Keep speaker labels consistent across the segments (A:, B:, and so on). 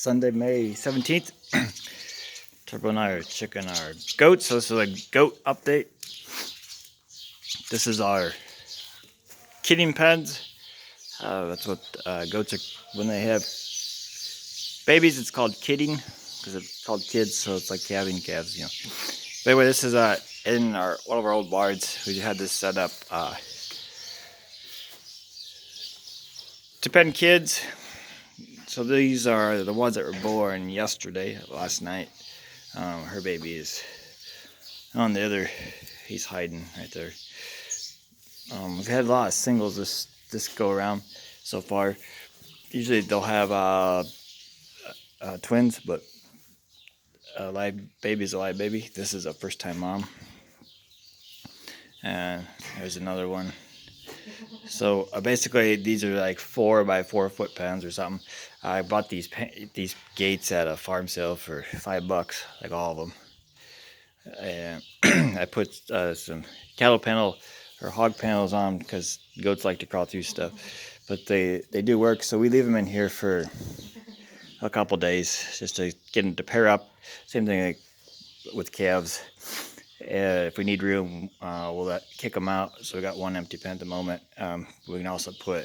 A: Sunday, May 17th. Turbo and I are checking our goats. So this is a goat update. This is our kidding pens. That's what goats are when they have babies. It's called kidding because it's called kids, so it's like having calves, you know. But anyway, this is in one of our old barns. We had this set up to pen kids. So these are the ones that were born last night. Her baby is on the other. He's hiding right there. We've had a lot of singles this go around so far. Usually they'll have twins, but a live baby is a live baby. This is a first time mom. And there's another one. So basically these are like 4 by 4 foot pens or something. I bought these gates at a farm sale for $5, like all of them. And I put some cattle panel or hog panels on because goats like to crawl through stuff. But they do work, so we leave them in here for a couple days just to get them to pair up. Same thing like with calves. If we need room, we'll kick them out. So we got one empty pen at the moment. We can also put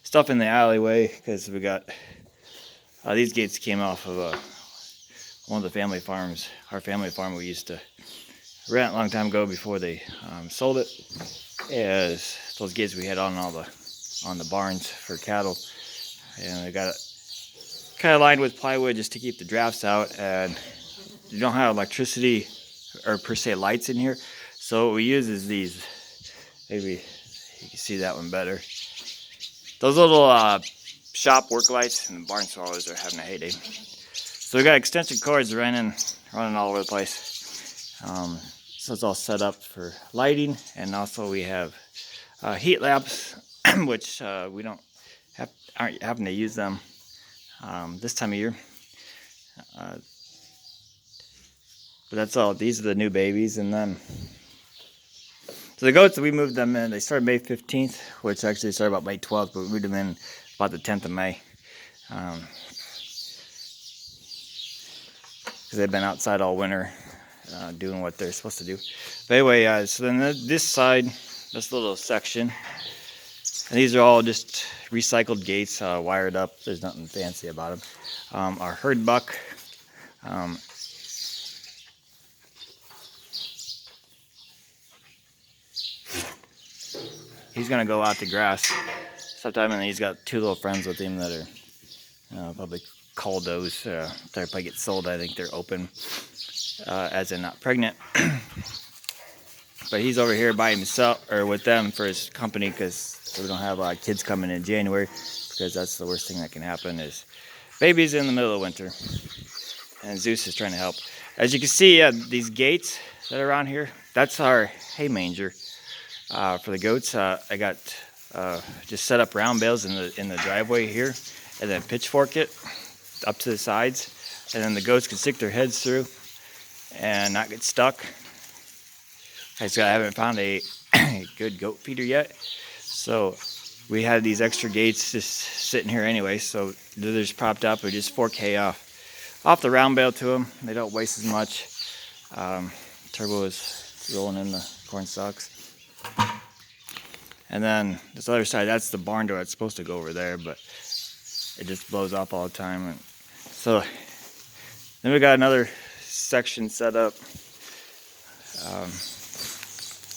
A: stuff in the alleyway because we got these gates came off of one of the family farms. Our family farm we used to rent a long time ago before they sold it. As those gates we had on the barns for cattle, and we got it kind of lined with plywood just to keep the drafts out. And you don't have electricity or per se lights in here, so what we use is these. Maybe you can see that one better. Those little shop work lights, and the barn swallows are having a heyday. So we got extension cords running all over the place. So it's all set up for lighting, and also we have heat lamps, which we aren't having to use them this time of year. But that's all. These are the new babies, and then so the goats, we moved them in. They started May 15th, which actually started about May 12th, but we moved them in about the 10th of May. Because they've been outside all winter doing what they're supposed to do. But anyway, so then this side, this little section, and these are all just recycled gates, wired up. There's nothing fancy about them. Our herd buck. He's gonna go out to grass sometime, and he's got 2 little friends with him that are probably Caldos. They'll probably get sold. I think they're open, as in not pregnant. But he's over here by himself, or with them for his company, because we don't have kids coming in January, because that's the worst thing that can happen is babies in the middle of winter. And Zeus is trying to help. As you can see, these gates that are around here, that's our hay manger. For the goats, I got just set up round bales in the driveway here, and then pitchfork it up to the sides, and then the goats can stick their heads through and not get stuck. I haven't found a good goat feeder yet, so we had these extra gates just sitting here anyway. So they're just propped up. We just fork hay off the round bale to them. They don't waste as much. Turbo is rolling in the corn stalks. And then this other side, that's the barn door. It's supposed to go over there, but it just blows off all the time. And so then we got another section set up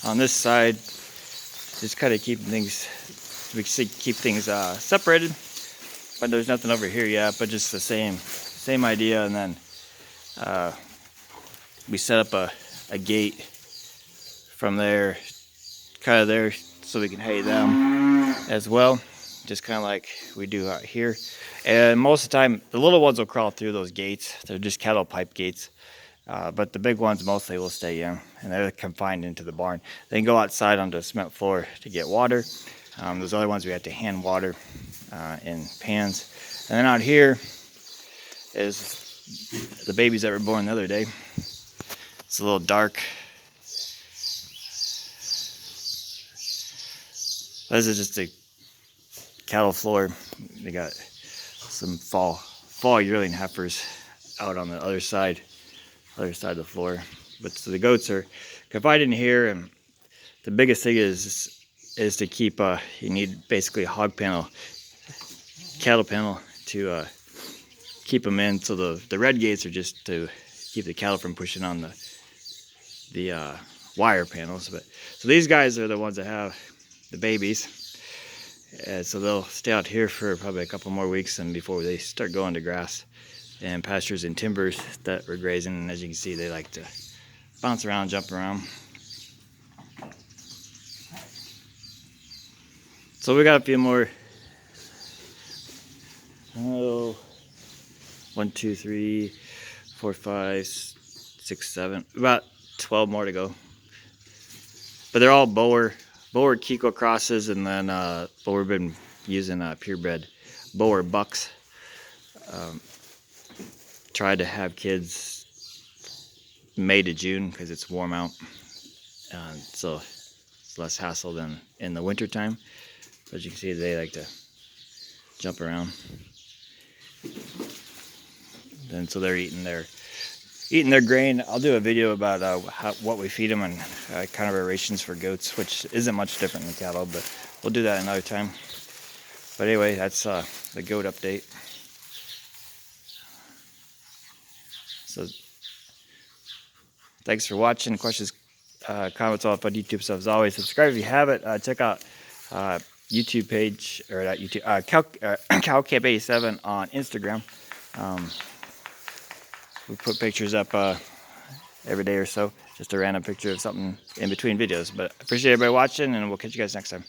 A: on this side, just kind of keep things separated. But there's nothing over here yet, but just the same idea. And then we set up a gate from there, kind of there, so we can hay them as well, just kind of like we do out here. And most of the time the little ones will crawl through those gates. They're just cattle pipe gates, but the big ones mostly will stay in, and they're confined into the barn. They can go outside onto the cement floor to get water. Those other ones we have to hand water in pans. And then out here is the babies that were born the other day. It's a little dark. This is just a cattle floor. They got some fall fall yearling heifers out on the other side of the floor. But so the goats are confined in here, and the biggest thing is to keep you need basically a hog panel, cattle panel to keep them in. So the red gates are just to keep the cattle from pushing on the wire panels. But so these guys are the ones that have the babies, and so they'll stay out here for probably a couple more weeks and before they start going to grass and pastures and timbers that we're grazing. And as you can see, they like to bounce around, jump around. So we got a few more. Oh, 1, 2, 3, 4, 5, 6, 7. About 12 more to go. But they're all Boer Kiko crosses, and then Boer been using purebred Boer bucks. Tried to have kids May to June because it's warm out, so it's less hassle than in the winter time. As you can see, they like to jump around. Then so they're eating their grain. I'll do a video about what we feed them and kind of our rations for goats, which isn't much different than cattle, but we'll do that another time. But anyway, that's the goat update. So thanks for watching. Questions, comments, all up on YouTube. So as always, subscribe if you haven't. Check out YouTube page, or not YouTube, CowCamp87 on Instagram. We put pictures up every day or so, just a random picture of something in between videos. But I appreciate everybody watching, and we'll catch you guys next time.